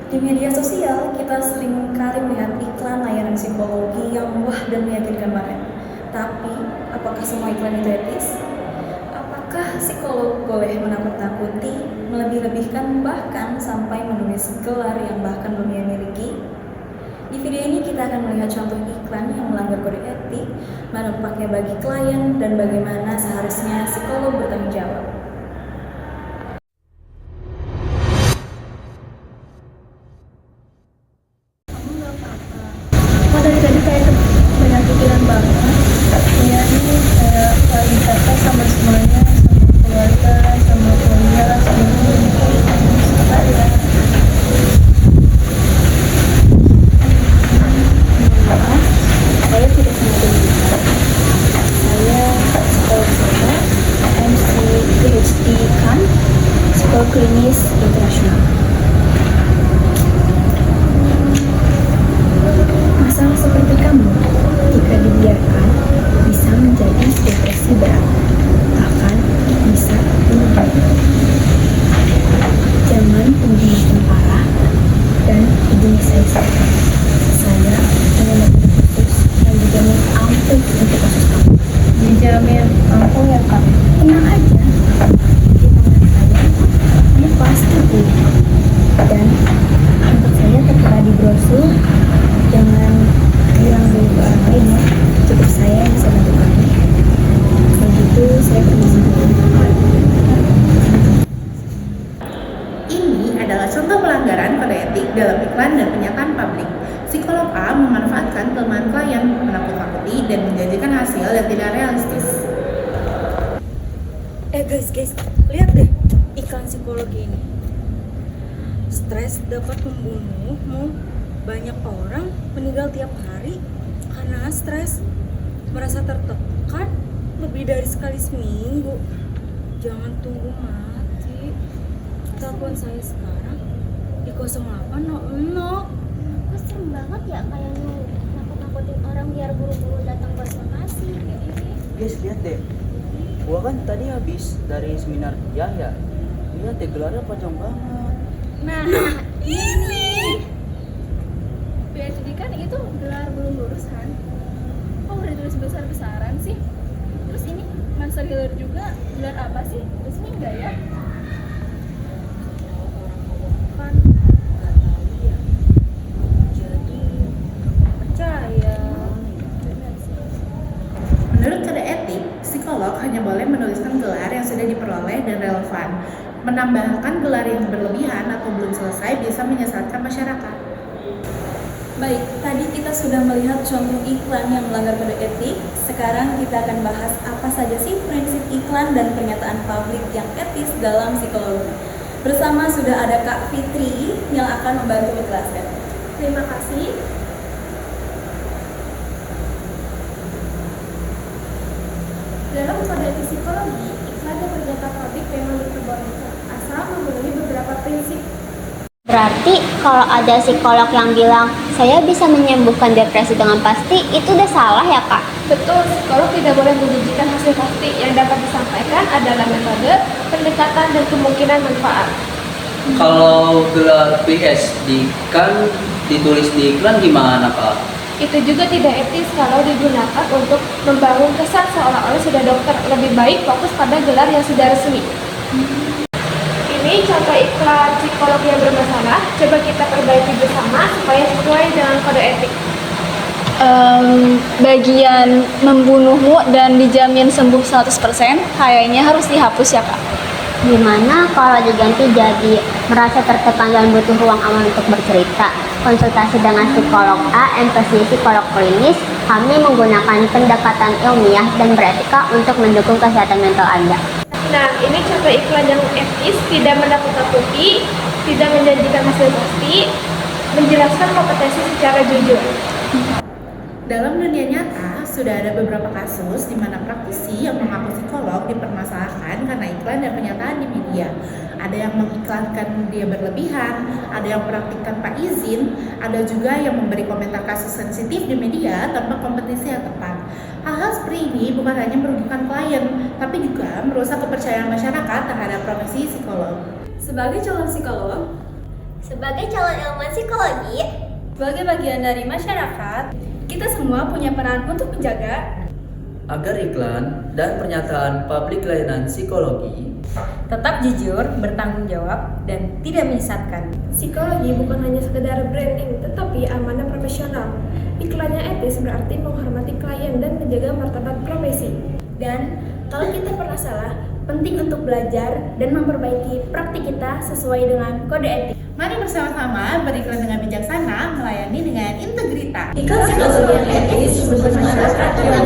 Di media sosial, kita sering kali melihat iklan layanan psikologi yang wah dan meyakinkan banget. Tapi, apakah semua iklan itu etis? Apakah psikolog boleh menakut-nakuti, melebih-lebihkan, bahkan sampai menulis gelar yang bahkan belum ia miliki? Di video ini kita akan melihat contoh iklan yang melanggar kode etik, dampaknya bagi klien, dan bagaimana seharusnya psikolog bertanggung jawab. Oh, dari tadi kayak banyak pikiran banget. Iya ini kayak paling capek sama semuanya, sama keluarga, sama kuliah, sama suka ya. Maaf, saya tidak sengaja menikah. Saya psikolog saya, MC PhD kan, psikolog klinis internasional. Masalah seperti kamu, jika dibiarkan, bisa menjadi depresi berat, bahkan bisa bunuh diri. Jangan tunggu makin parah dan hubungi saya. Saya hanya dokter khusus yang dijamin ampuh untuk kasus kamu. Dijamin ampuh ya kak? Tenang aja. Di tangan saya, kamu pasti pulih. Dan untuk saya tertera di brosur. Jangan bilang dulu ke orang lain ya. Cukup saya yang bisa bantu kamu. Kalau gitu saya permisi dulu. Ini adalah contoh pelanggaran kode etik dalam iklan dan pernyataan publik. Psikolog A memanfaatkan kelemahan klien, menakut-nakuti, dan menjanjikan hasil yang tidak realistis. Guys, lihat deh iklan psikologi ini. Stres dapat membunuhmu. Banyak orang meninggal tiap hari karena stres, merasa tertekan lebih dari sekali seminggu. Jangan tunggu mati. Telepon saya sekarang di 0800. Kok serem banget ya kayak nakut-nakutin orang biar buru-buru datang konsultasi. Guys, lihat deh. Gua kan tadi habis dari seminar Yahya. Lihat deh, gelarnya panjang banget. Nah, ini PhD kan itu gelar belum lulus kan? Kok udah ditulis besar-besaran sih? Terus ini Master Healer juga gelar apa sih? Resmi enggak ya? Kan nggak tahu ya. Jadi gampang percaya. Menurut kode etik, psikolog hanya boleh menuliskan gelar yang sudah diperoleh dan relevan. Menambahkan gelar yang berlebihan atau belum selesai bisa menyesatkan masyarakat. Baik, tadi kita sudah melihat contoh iklan yang melanggar kode etik. Sekarang kita akan bahas apa saja sih prinsip iklan dan pernyataan publik yang etis dalam psikologi. Bersama sudah ada Kak Fitri yang akan membantu menjelaskan. Terima kasih. Dalam kode etik psikologi, iklan dan pernyataan publik memang diperbolehkan asal memenuhi beberapa prinsip. Berarti kalau ada psikolog yang bilang saya bisa menyembuhkan depresi dengan pasti, itu udah salah ya kak? Betul, psikolog tidak boleh menjanjikan hasil pasti. Yang dapat disampaikan adalah metode, pendekatan, dan kemungkinan manfaat. Kalau gelar PhD kan ditulis di iklan gimana kak? Itu juga tidak etis kalau digunakan untuk membangun kesan seolah-olah sudah dokter. Lebih baik fokus pada gelar yang sudah resmi. Ini contoh iklan psikolog yang bermasalah. Coba kita perbaiki bersama supaya sesuai dengan kode etik. Bagian membunuhmu dan dijamin sembuh 100% kayaknya harus dihapus ya kak. Gimana kalau diganti jadi merasa tertekan dan butuh ruang aman untuk bercerita? Konsultasi dengan psikolog A, MPC psikolog klinis. Kami menggunakan pendekatan ilmiah dan beretika untuk mendukung kesehatan mental Anda. Nah, ini contoh iklan yang etis, tidak menakut-nakuti, tidak menjanjikan hasil pasti, menjelaskan kompetensi secara jujur. Dalam dunia nyata, sudah ada beberapa kasus di mana praktisi yang mengaku psikolog dipermasalahkan karena iklan dan pernyataan di media. Ada yang mengiklankan dia berlebihan, ada yang praktik tanpa izin, ada juga yang memberi komentar kasus sensitif di media tanpa kompetisi yang tepat. Hal-hal seperti ini bukan hanya merugikan klien, tapi juga merusak kepercayaan masyarakat terhadap profesi psikolog. Sebagai calon psikolog, Sebagai calon ilmuwan psikologi, Sebagai bagian dari masyarakat, kita semua punya peran untuk menjaga Agar iklan dan pernyataan publik layanan psikologi tetap jujur, bertanggung jawab, dan tidak menyesatkan. Psikologi bukan hanya sekedar branding, tetapi amanah profesional. Iklannya etis berarti menghormati klien dan menjaga martabat profesi. Dan kalau kita pernah salah, penting untuk belajar dan memperbaiki praktik kita sesuai dengan kode etik. Mari bersama-sama beriklan dengan bijaksana, melayani dengan integritas. Iklan psikologi yang etis bermasyarakat yang